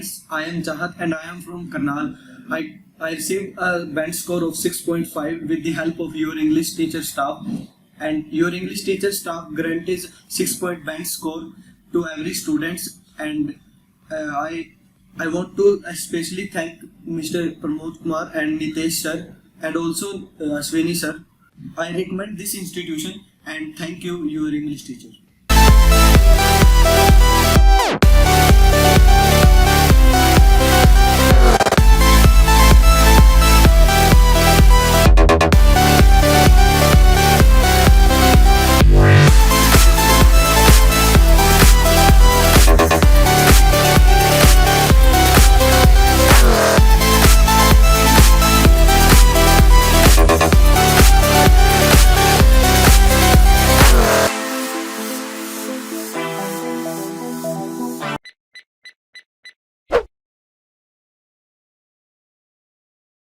students. I am Jahat and I am from Karnal. I received a band score of 6.5 with the help of your English teacher staff. And your English teacher staff granted 6-point band score to every student. And I want to especially thank Mr. Pramod Kumar and Nitesh sir and also Swani sir. I recommend this institution and thank you, your English teacher.